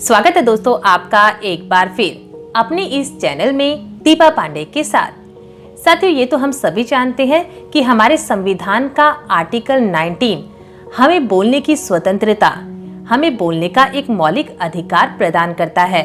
स्वागत है दोस्तों आपका एक बार फिर अपने इस चैनल में दीपा पांडे के साथ। साथियों, ये तो हम सभी जानते हैं कि हमारे संविधान का आर्टिकल 19 हमें बोलने की स्वतंत्रता, हमें बोलने का एक मौलिक अधिकार प्रदान करता है।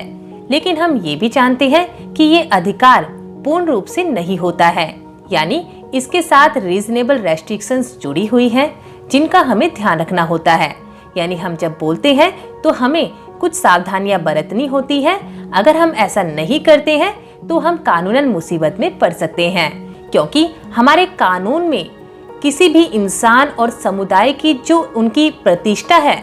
लेकिन हम ये भी जानते हैं कि ये अधिकार पूर्ण रूप से नहीं होता है, यानी इसके साथ रीजनेबल रेस्ट्रिक्शंस जुड़ी हुई हैं जिनका हमें ध्यान रखना होता है। यानी हम जब बोलते हैं तो हमें कुछ सावधानियां बरतनी होती है। अगर हम ऐसा नहीं करते हैं तो हम कानूनन मुसीबत में पड़ सकते हैं, क्योंकि हमारे कानून में किसी भी इंसान और समुदाय की जो उनकी प्रतिष्ठा है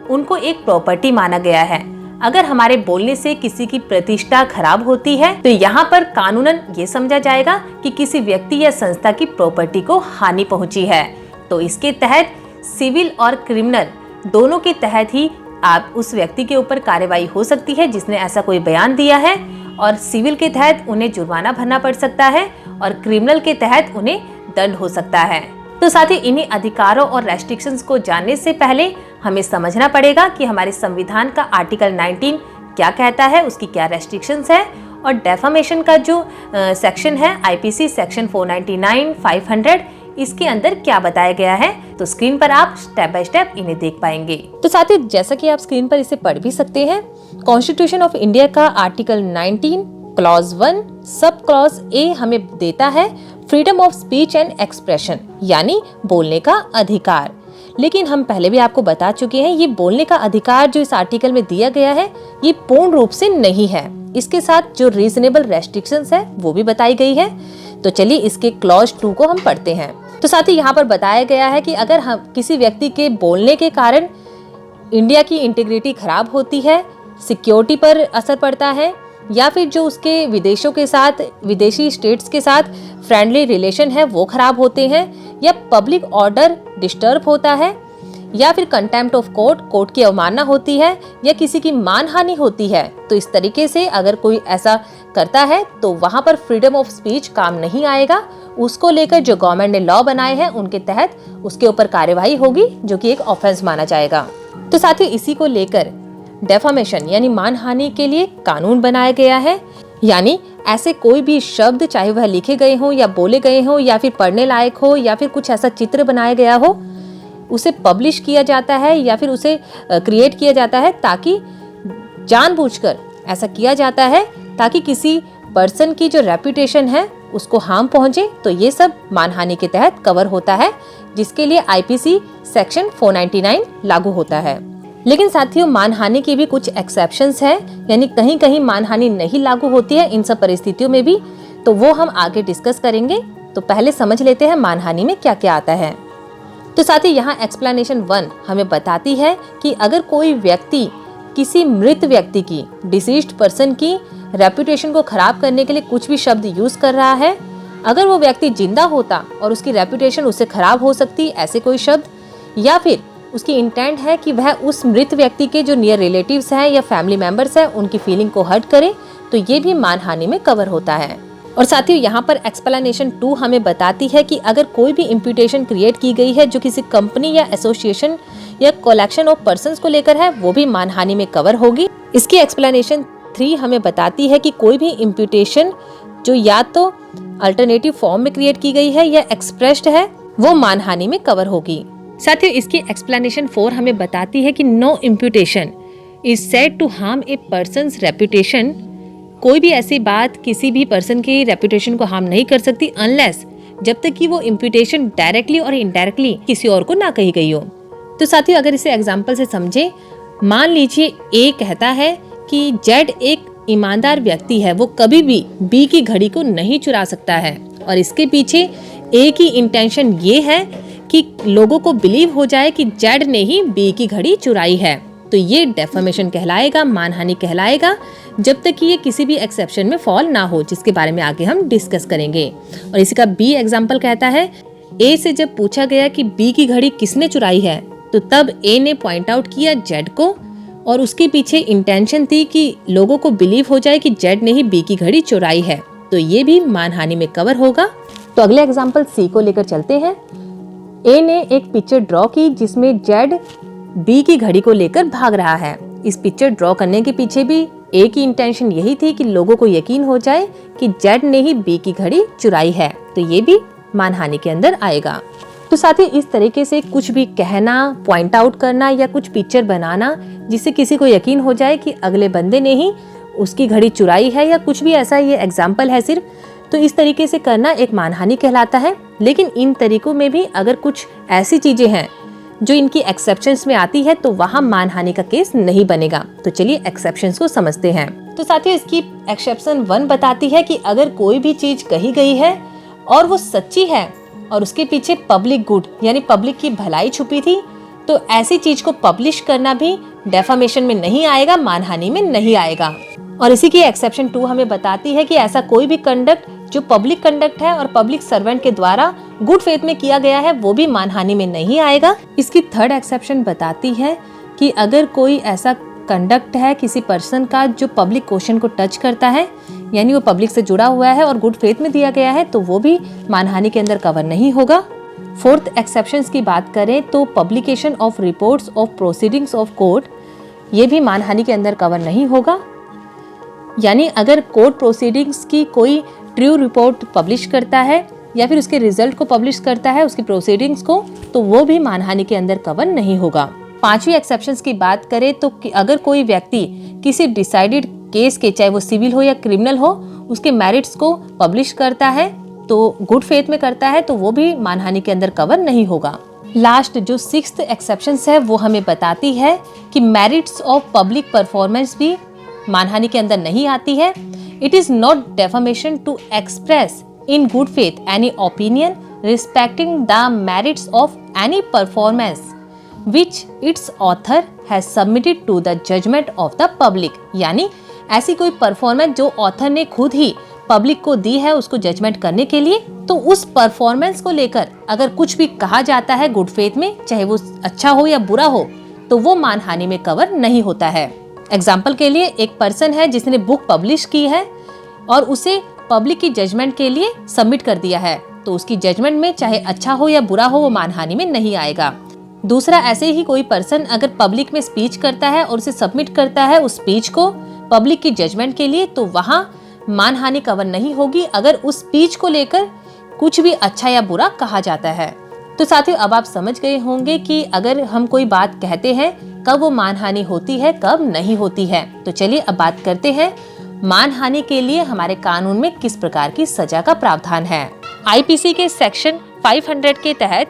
उनको एक प्रॉपर्टी माना गया है। अगर हमारे बोलने से किसी की प्रतिष्ठा खराब होती है तो यहाँ पर कानूनन ये समझा जाएगा कि किसी व्यक्ति या संस्था की प्रॉपर्टी को हानि पहुंची है। तो इसके तहत सिविल और क्रिमिनल दोनों के तहत ही आप उस व्यक्ति के ऊपर कार्रवाई हो सकती है जिसने ऐसा कोई बयान दिया है, और सिविल के तहत उन्हें जुर्माना भरना पड़ सकता है और क्रिमिनल के तहत उन्हें दंड हो सकता है। तो साथ ही इन्हीं अधिकारों और रेस्ट्रिक्शंस को जानने से पहले हमें समझना पड़ेगा कि हमारे संविधान का आर्टिकल 19 क्या कहता है, उसकी क्या रेस्ट्रिक्शंस है, और डेफामेशन का जो सेक्शन है आईपीसी सेक्शन 499, 500 इसके अंदर क्या बताया गया है। तो स्क्रीन पर आप स्टेप बाय स्टेप इन्हें देख पाएंगे। तो साथियों, जैसा कि आप स्क्रीन पर इसे पढ़ भी सकते हैं, कॉन्स्टिट्यूशन ऑफ इंडिया का article 19 clause 1 sub clause A हमें देता है freedom of speech and expression, यानी बोलने का अधिकार। लेकिन हम पहले भी आपको बता चुके हैं, ये बोलने का अधिकार जो इस आर्टिकल में दिया गया है ये पूर्ण रूप से नहीं है। इसके साथ जो रीजनेबल रेस्ट्रिक्शंस है वो भी बताई गई है। तो चलिए इसके क्लॉज 2 को हम पढ़ते हैं। तो साथ ही यहाँ पर बताया गया है कि अगर हम किसी व्यक्ति के बोलने के कारण इंडिया की इंटीग्रिटी खराब होती है, सिक्योरिटी पर असर पड़ता है, या फिर जो उसके विदेशों के साथ, विदेशी स्टेट्स के साथ फ्रेंडली रिलेशन है वो खराब होते हैं, या पब्लिक ऑर्डर डिस्टर्ब होता है, या फिर कंटेम्प्ट ऑफ कोर्ट, कोर्ट की अवमानना होती है, या किसी की मानहानि होती है, तो इस तरीके से अगर कोई ऐसा करता है तो वहां पर फ्रीडम ऑफ स्पीच काम नहीं आएगा। उसको लेकर जो गवर्नमेंट ने लॉ बनाए हैं उनके तहत उसके ऊपर कार्यवाही होगी, जो कि एक ऑफेंस माना जाएगा। तो साथ ही इसी को लेकर डेफामेशन यानी मानहानि के लिए कानून बनाया गया है। यानी ऐसे कोई भी शब्द, चाहे वह लिखे गए हों या बोले गए हों या फिर पढ़ने लायक हो, या फिर कुछ ऐसा चित्र बनाया गया हो, उसे पब्लिश किया जाता है या फिर उसे क्रिएट किया जाता है, ताकि जानबूझकर ऐसा किया जाता है ताकि किसी पर्सन की जो रेपुटेशन है उसको हार्म पहुंचे। तो ये सब मानहानि के तहत कवर होता है, जिसके लिए आईपीसी सेक्शन 499 लागू होता है। लेकिन साथियों, मानहानि की भी कुछ एक्सेप्शंस हैं, यानी कहीं कहीं मानहानि नहीं लागू होती है इन सब परिस्थितियों में भी। तो वो हम आगे डिस्कस करेंगे। तो पहले समझ लेते हैं मानहानि में क्या क्या आता है। तो साथ ही यहाँ एक्सप्लेनेशन 1 हमें बताती है कि अगर कोई व्यक्ति किसी मृत व्यक्ति की, डिसीज्ड पर्सन की रेपुटेशन को खराब करने के लिए कुछ भी शब्द यूज कर रहा है, अगर वो व्यक्ति जिंदा होता और उसकी रेपुटेशन उससे खराब हो सकती ऐसे कोई शब्द, या फिर उसकी इंटेंट है कि वह उस मृत व्यक्ति के जो नियर रिलेटिव्स हैं या फैमिली मेंबर्स हैं उनकी फीलिंग को हर्ट करे, तो ये भी मानहानि में कवर होता है। और साथियों, यहाँ पर एक्सप्लेनेशन 2 हमें बताती है कि अगर कोई भी इम्प्यूटेशन क्रिएट की गई है जो किसी कंपनी या एसोसिएशन या कलेक्शन ऑफ पर्संस को लेकर है, वो भी मानहानि में कवर होगी। इसकी एक्सप्लेनेशन 3 हमें बताती है कि कोई भी इम्प्यूटेशन जो या तो अल्टरनेटिव फॉर्म में क्रिएट की गई है या एक्सप्रेस्ड है, वो मानहानि में कवर होगी। साथियों, इसकी एक्सप्लेनेशन 4 हमें बताती है कि no imputation is said to harm a person's reputation. कोई भी ऐसी बात किसी भी पर्सन की रेपुटेशन को हार्म नहीं कर सकती अनलेस, जब तक कि वो इम्प्यूटेशन डायरेक्टली और इनडायरेक्टली किसी और को ना कही गई हो। तो साथियों, अगर इसे एग्जाम्पल से समझे, मान लीजिए ए कहता है कि जेड एक ईमानदार व्यक्ति है, वो कभी भी बी की घड़ी को नहीं चुरा सकता है, और इसके पीछे ए की इंटेंशन ये है कि लोगों को बिलीव हो जाए कि जेड ने ही बी की घड़ी चुराई है। तो ये डेफामेशन कहलाएगा, मानहानि कहलाएगा, जब तक कि ये किसी भी एक्सेप्शन में फॉल ना हो, जिसके बारे में आगे हम डिस्कस करेंगे। और इसी का बी एग्जाम्पल कहता है, ए से जब पूछा गया कि बी की घड़ी किसने चुराई है, तो तब ए ने पॉइंट आउट किया जेड को, और उसके पीछे इंटेंशन थी कि लोगों को बिलीव हो जाए कि जेड ने ही बी की घड़ी चुराई है। तो ये भी मानहानि में कवर होगा। तो अगले एग्जाम्पल सी को लेकर चलते हैं। ए ने एक पिक्चर ड्रॉ की जिसमें जेड बी की घड़ी को लेकर भाग रहा है, इस पिक्चर ड्रॉ करने के पीछे भी एक ही इंटेंशन यही थी कि लोगों को यकीन हो जाए कि जेड ने ही बी की घड़ी चुराई है, तो ये भी मानहानि के अंदर आएगा। तो साथियों, इस तरीके से कुछ भी कहना, पॉइंट आउट करना या कुछ पिक्चर बनाना जिससे किसी को यकीन हो जाए कि अगले बंदे ने ही उसकी घड़ी चुराई है या कुछ भी ऐसा, ये एग्जाम्पल है सिर्फ, तो इस तरीके से करना एक मानहानि कहलाता है। लेकिन इन तरीकों में भी अगर कुछ ऐसी चीजें हैं जो इनकी एक्सेप्शंस में आती है तो वहां मानहानि का केस नहीं बनेगा। तो चलिए एक्सेप्शंस को समझते हैं। तो साथियों, इसकी एक्सेप्शन 1 बताती है कि अगर कोई भी चीज कही गई है और वो सच्ची है और उसके पीछे पब्लिक गुड यानी पब्लिक की भलाई छुपी थी, तो ऐसी चीज को पब्लिश करना भी डेफामेशन में नहीं आएगा, मानहानि में नहीं आएगा। और इसी की एक्सेप्शन 2 हमें बताती है कि ऐसा कोई भी कंडक्ट जो पब्लिक कंडक्ट है और पब्लिक सर्वेंट के द्वारा गुड फेथ में किया गया है वो भी मानहानि में नहीं आएगा। इसकी 3rd एक्सेप्शन बताती है कि अगर कोई ऐसा कंडक्ट है किसी पर्सन का जो पब्लिक क्वेश्चन को टच करता है, यानी वो पब्लिक से जुड़ा हुआ है और गुड फेथ में दिया गया है, तो वो भी मानहानि के अंदर कवर नहीं होगा। 4th एक्सेप्शंस की बात करें तो publication of reports of proceedings of court, ये भी मानहानि के अंदर कवर नहीं होगा। यानी अगर कोर्ट प्रोसीडिंग्स की कोई ट्रू रिपोर्ट पब्लिश करता है या फिर उसके रिजल्ट को पब्लिश करता है, उसकी प्रोसीडिंग्स को, तो वो भी मानहानि के अंदर कवर नहीं होगा। 5वीं एक्सेप्शंस की बात करें तो अगर कोई व्यक्ति किसी डिसाइडेड केस के, चाहे वो सिविल हो या क्रिमिनल हो, उसके मेरिट्स को पब्लिश करता है तो गुड फेथ में करता है, तो वो भी मानहानि के अंदर कवर नहीं होगा। लास्ट जो 6th एक्सेप्शंस है वो हमें बताती है कि मेरिट्स ऑफ पब्लिक परफॉर्मेंस भी मानहानि के अंदर नहीं आती है। It is not defamation to express in good faith any opinion respecting the merits of any performance which its author has submitted to the judgment of the public। यानी ऐसी कोई परफॉर्मेंस जो ऑथर ने खुद ही पब्लिक को दी है उसको judgement करने के लिए, तो उस परफॉर्मेंस को लेकर अगर कुछ भी कहा जाता है गुड फेथ में, चाहे वो अच्छा हो या बुरा हो, तो वो मानहानि में कवर नहीं होता है। एग्जाम्पल के लिए, एक पर्सन है जिसने बुक पब्लिश की है और उसे पब्लिक की जजमेंट के लिए सबमिट कर दिया है, तो उसकी जजमेंट में चाहे अच्छा हो या बुरा हो वो मानहानि में नहीं आएगा। दूसरा, ऐसे ही कोई पर्सन अगर पब्लिक में स्पीच करता है और उसे सबमिट करता है उस स्पीच को पब्लिक की जजमेंट के लिए, तो वहाँ मानहानि कवर नहीं होगी अगर उस स्पीच को लेकर कुछ भी अच्छा या बुरा कहा जाता है। तो साथियों, अब आप समझ गए होंगे कि अगर हम कोई बात कहते हैं कब वो मानहानि होती है, कब नहीं होती है। तो चलिए अब बात करते हैं मानहानि के लिए हमारे कानून में किस प्रकार की सजा का प्रावधान है। आईपीसी के सेक्शन 500 के तहत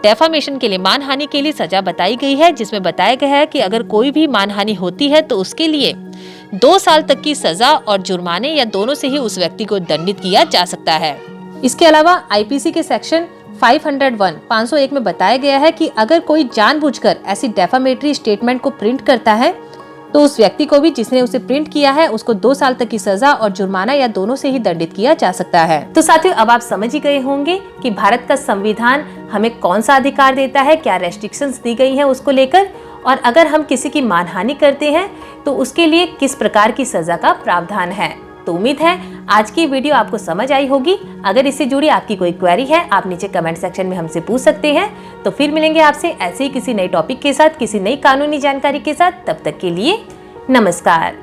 डेफामेशन के लिए, मानहानि के लिए सजा बताई गई है, जिसमें बताया गया है कि अगर कोई भी मानहानि होती है तो उसके लिए 2 साल तक की सजा और जुर्माने या दोनों से ही उस व्यक्ति को दंडित किया जा सकता है। इसके अलावा आईपीसी के सेक्शन 501 में बताया गया है कि अगर कोई जानबूझकर ऐसी डेफामेटरी स्टेटमेंट को प्रिंट करता है तो उस व्यक्ति को भी जिसने उसे प्रिंट किया है उसको 2 साल तक की सजा और जुर्माना या दोनों से ही दंडित किया जा सकता है। तो साथियों, अब आप समझ ही गए होंगे कि भारत का संविधान हमें कौन सा अधिकार देता है, क्या रेस्ट्रिक्शंस दी गई हैं उसको लेकर, और अगर हम किसी की मानहानि करते हैं तो उसके लिए किस प्रकार की सजा का प्रावधान है। तो उम्मीद है आज की वीडियो आपको समझ आई होगी। अगर इससे जुड़ी आपकी कोई क्वेरी है आप नीचे कमेंट सेक्शन में हमसे पूछ सकते हैं। तो फिर मिलेंगे आपसे ऐसे ही किसी नए टॉपिक के साथ, किसी नई कानूनी जानकारी के साथ। तब तक के लिए नमस्कार।